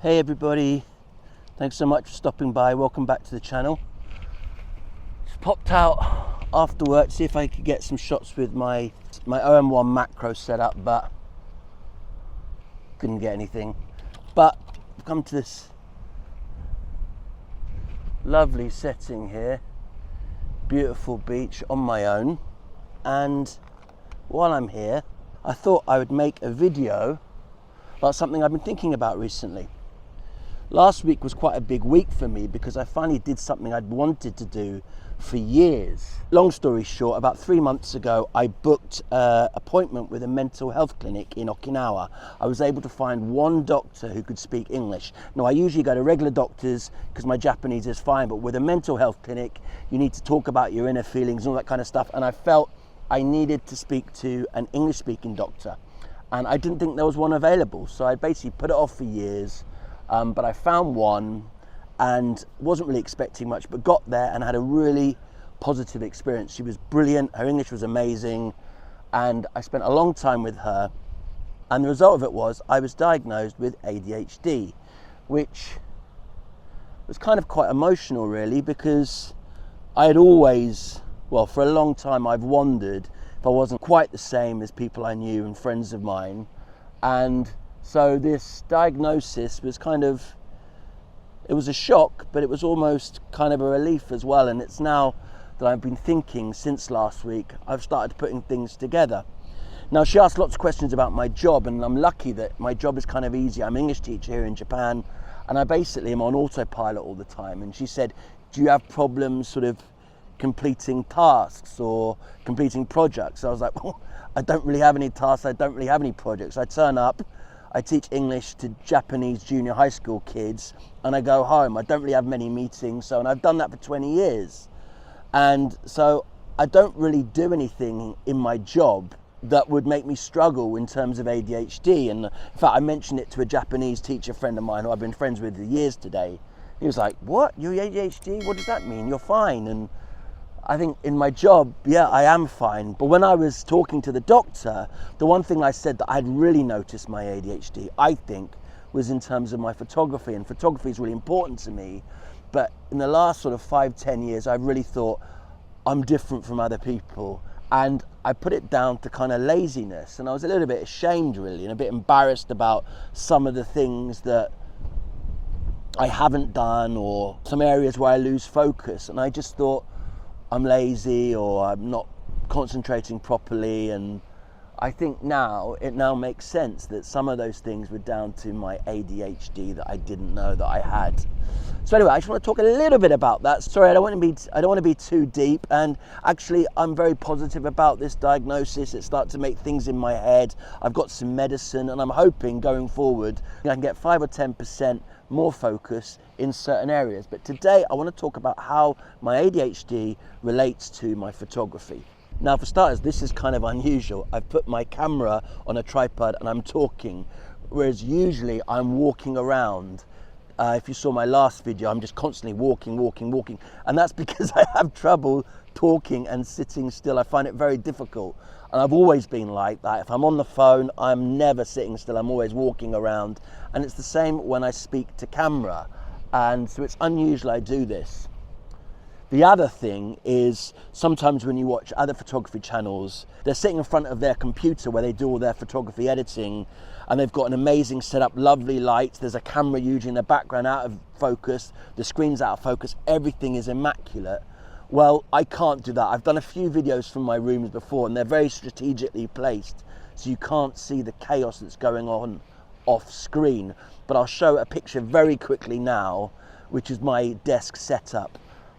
Hey everybody, thanks so much for stopping by. Welcome back to the channel. Just popped out after work to see if I could get some shots with my OM1 macro setup, but couldn't get anything. But I've come to this lovely setting here, beautiful beach on my own, and while I'm here I thought I would make a video about something I've been thinking about recently. Last week was quite a big week for me because I finally did something I'd wanted to do for years. Long story short, about 3 months ago, I booked an appointment with a mental health clinic in Okinawa. I was able to find one doctor who could speak English. Now, I usually go to regular doctors because my Japanese is fine, but with a mental health clinic, you need to talk about your inner feelings and all that kind of stuff. And I felt I needed to speak to an English-speaking doctor. And I didn't think there was one available. So I basically put it off for years. But I found one and wasn't really expecting much, but got there and had a really positive experience. She was brilliant, her English was amazing, and I spent a long time with her. And the result of it was I was diagnosed with ADHD, which was kind of quite emotional really, because I had always, well, for a long time I've wondered if I wasn't quite the same as people I knew and friends of mine. And so this diagnosis was it was a shock, but it was almost kind of a relief as well. And it's now that I've been thinking since last week, I've started putting things together. Now, she asked lots of questions about my job, and I'm lucky that my job is kind of easy. I'm an English teacher here in Japan, and I basically am on autopilot all the time. And she said, do you have problems sort of completing tasks or completing projects? I was like, well, I don't really have any tasks. I don't really have any projects. I turn up, I teach English to Japanese junior high school kids, and I go home. I don't really have many meetings, and I've done that for 20 years. And so I don't really do anything in my job that would make me struggle in terms of ADHD. And in fact, I mentioned it to a Japanese teacher friend of mine who I've been friends with for years today. He was like, what, you're ADHD? What does that mean? You're fine. And I think in my job, yeah, I am fine. But when I was talking to the doctor, the one thing I said that I'd really noticed my ADHD, I think, was in terms of my photography. And photography is really important to me. But in the last sort of 5-10 years, I really thought I'm different from other people. And I put it down to kind of laziness. And I was a little bit ashamed, really, and a bit embarrassed about some of the things that I haven't done, or some areas where I lose focus. And I just thought, I'm lazy, or I'm not concentrating properly. And I think it now makes sense that some of those things were down to my ADHD that I didn't know that I had. So anyway, I just want to talk a little bit about that. Sorry, I don't want to be too deep. And actually, I'm very positive about this diagnosis. It started to make things in my head. I've got some medicine, and I'm hoping going forward I can get 5 or 10% more focus in certain areas. But today I want to talk about how my ADHD relates to my photography. Now, for starters, this is kind of unusual. I've put my camera on a tripod and I'm talking, whereas usually I'm walking around. If you saw my last video, I'm just constantly walking. And that's because I have trouble talking and sitting still. I find it very difficult. And I've always been like that. If I'm on the phone, I'm never sitting still. I'm always walking around. And it's the same when I speak to camera. And so it's unusual I do this. The other thing is sometimes when you watch other photography channels, they're sitting in front of their computer where they do all their photography editing, and they've got an amazing setup, lovely lights, there's a camera usually in the background out of focus, the screen's out of focus, everything is immaculate. Well, I can't do that. I've done a few videos from my rooms before, and they're very strategically placed, so you can't see the chaos that's going on off screen. But I'll show a picture very quickly now, which is my desk setup.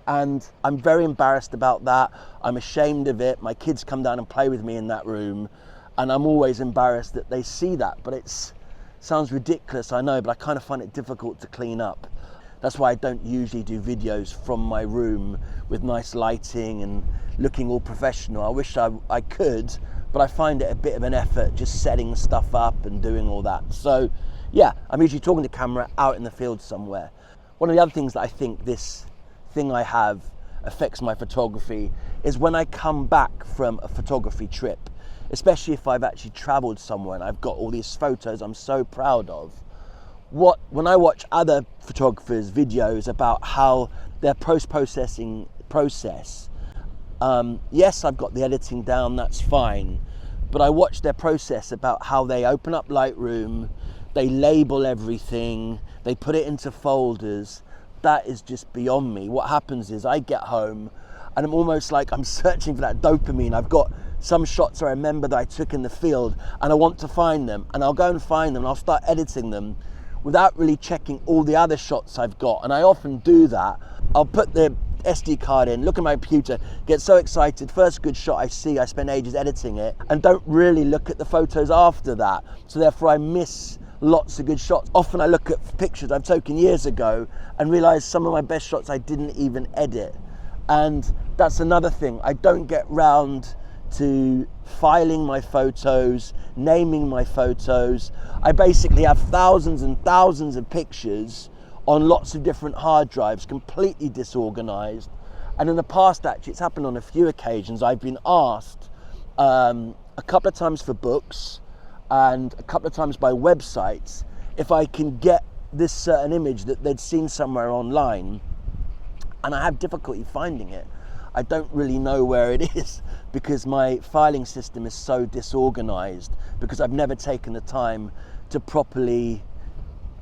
And I'm very embarrassed about that. I'm ashamed of it. My kids come down and play with me in that room, and I'm always embarrassed that they see that. But it sounds ridiculous, I know, but I kind of find it difficult to clean up. That's why I don't usually do videos from my room with nice lighting and looking all professional. I wish I could, but I find it a bit of an effort just setting stuff up and doing all that. So yeah, I'm usually talking to camera out in the field somewhere. One of the other things that I think this thing I have affects my photography is when I come back from a photography trip, especially if I've actually traveled somewhere and I've got all these photos I'm so proud of. when I watch other photographers' videos about how their post-processing process, yes, I've got the editing down, that's fine, but I watch their process about how they open up Lightroom, they label everything, they put it into folders. That is just beyond me. What happens is I get home and I'm almost like I'm searching for that dopamine. I've got some shots I remember that I took in the field and I want to find them, and I'll go and find them and I'll start editing them without really checking all the other shots I've got. And I often do that. I'll put the SD card in, look at my computer, get so excited, first good shot I see, I spend ages editing it and don't really look at the photos after that. So therefore I miss lots of good shots. Often I look at pictures I've taken years ago and realize some of my best shots I didn't even edit. And that's another thing. I don't get round to filing my photos, naming my photos. I basically have thousands and thousands of pictures on lots of different hard drives, completely disorganized. And in the past, actually, it's happened on a few occasions. I've been asked a couple of times for books and a couple of times by websites if I can get this certain image that they'd seen somewhere online, and I have difficulty finding it. I don't really know where it is because my filing system is so disorganized, because I've never taken the time to properly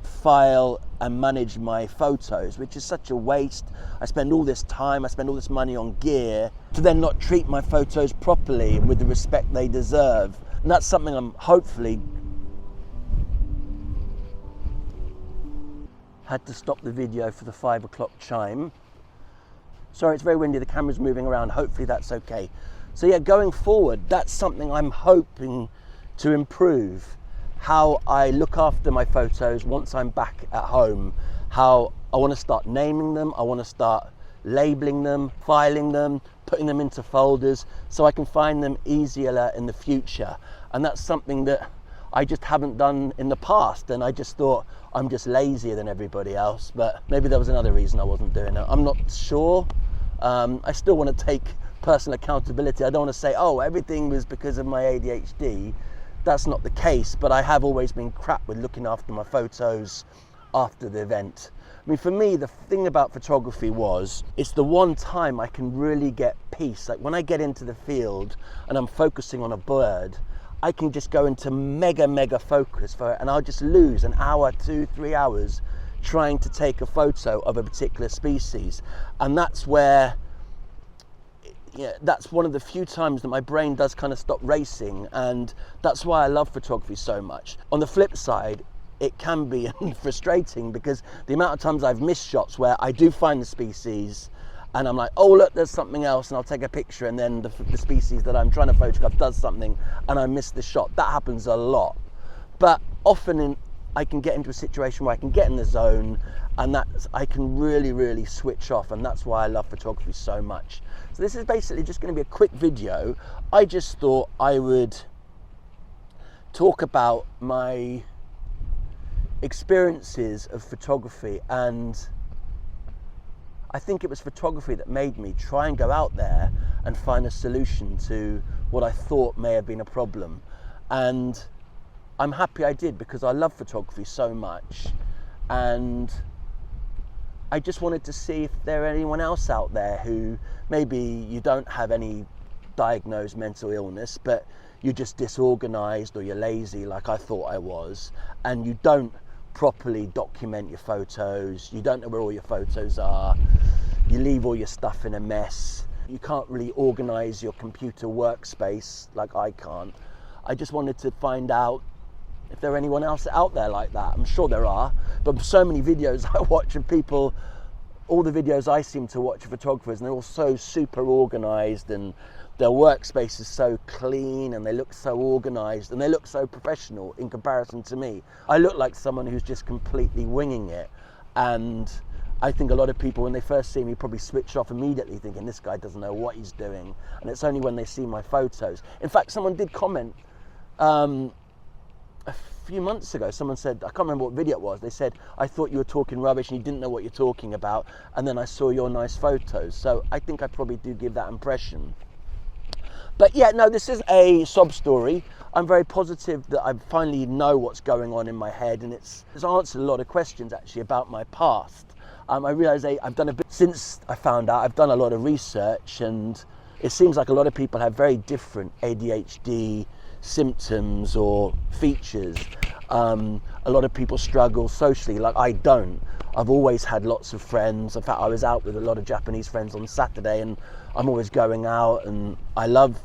file and manage my photos, which is such a waste. I spend all this time, I spend all this money on gear to then not treat my photos properly and with the respect they deserve. And that's something I'm hopefully... Had to stop the video for the 5 o'clock chime. Sorry, it's very windy, the camera's moving around, hopefully that's okay. So yeah, going forward, that's something I'm hoping to improve. How I look after my photos once I'm back at home. How I want to start naming them, I want to start labeling them, filing them, putting them into folders so I can find them easier in the future. And that's something that I just haven't done in the past, and I just thought I'm just lazier than everybody else, but maybe there was another reason I wasn't doing it. I'm not sure. I still want to take personal accountability. I don't want to say, oh, everything was because of my ADHD. That's not the case, but I have always been crap with looking after my photos after the event. I mean, for me, the thing about photography was, it's the one time I can really get peace. Like when I get into the field and I'm focusing on a bird, I can just go into mega focus for it, and I'll just lose an hour, 2-3 hours trying to take a photo of a particular species. And that's where, yeah, that's one of the few times that my brain does kind of stop racing, and that's why I love photography so much. On the flip side, it can be frustrating because the amount of times I've missed shots where I do find the species and I'm like, oh look, there's something else, and I'll take a picture, and then the species that I'm trying to photograph does something and I miss the shot. That happens a lot. But often I can get into a situation where I can get in the zone, and I can really switch off, and that's why I love photography so much. So this is basically just going to be a quick video. I just thought I would talk about my experiences of photography, and I think it was photography that made me try and go out there and find a solution to what I thought may have been a problem. And I'm happy I did, because I love photography so much, and I just wanted to see if there are anyone else out there who maybe you don't have any diagnosed mental illness, but you're just disorganized or you're lazy like I thought I was, and you don't properly document your photos, you don't know where all your photos are, you leave all your stuff in a mess, you can't really organize your computer workspace like I can't. I just wanted to find out if there are anyone else out there like that. I'm sure there are, but so many videos I watch of people, all the videos I seem to watch of photographers, and they're all so super organized, and their workspace is so clean, and they look so organized, and they look so professional in comparison to me. I look like someone who's just completely winging it, and I think a lot of people, when they first see me, probably switch off immediately thinking this guy doesn't know what he's doing, and it's only when they see my photos. In fact, someone did comment a few months ago, someone said, I can't remember what video it was, they said, I thought you were talking rubbish and you didn't know what you're talking about, and then I saw your nice photos. So I think I probably do give that impression. But yeah, no, this is a sob story. I'm very positive that I finally know what's going on in my head, and it's answered a lot of questions actually about my past. I realise I've done a bit, since I found out, I've done a lot of research, and it seems like a lot of people have very different ADHD symptoms or features. A lot of people struggle socially, like I don't. I've always had lots of friends. In fact, I was out with a lot of Japanese friends on Saturday, and I'm always going out, and I love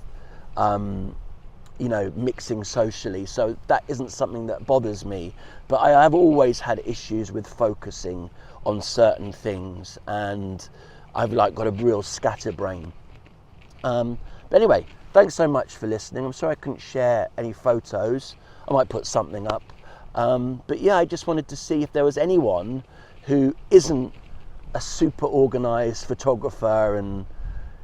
you know, mixing socially, so that isn't something that bothers me. But I have always had issues with focusing on certain things, and I've like got a real scatterbrain. But anyway, thanks so much for listening. I'm sorry I couldn't share any photos. I might put something up. But yeah, I just wanted to see if there was anyone who isn't a super organized photographer and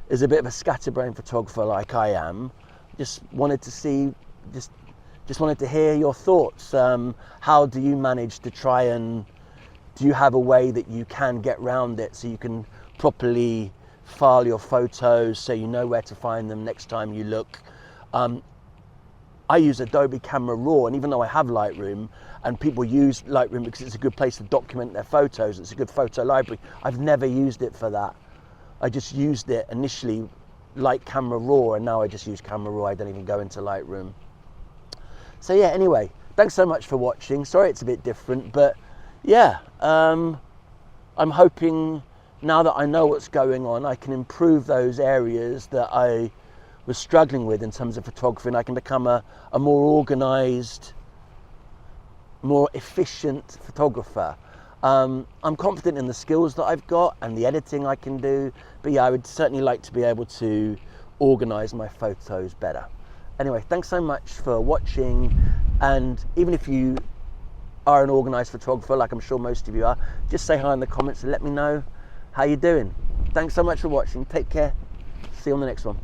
is a bit of a scatterbrain photographer like I am. Just wanted to see, just wanted to hear your thoughts. How do you manage to try and, do you have a way that you can get around it so you can properly file your photos so you know where to find them next time you look? I use Adobe Camera Raw, and even though I have Lightroom, and people use Lightroom because it's a good place to document their photos, it's a good photo library, I've never used it for that. I just used it initially like Camera Raw, and now I just use Camera Raw. I don't even go into Lightroom. So yeah, anyway, thanks so much for watching. Sorry it's a bit different, but yeah, I'm hoping now that I know what's going on, I can improve those areas that I was struggling with in terms of photography, and I can become a more organized, more efficient photographer. I'm confident in the skills that I've got and the editing I can do, but yeah, I would certainly like to be able to organize my photos better. Anyway, thanks so much for watching, and even if you are an organized photographer, like I'm sure most of you are, just say hi in the comments and let me know how you're doing. Thanks so much for watching. Take care. See you on the next one.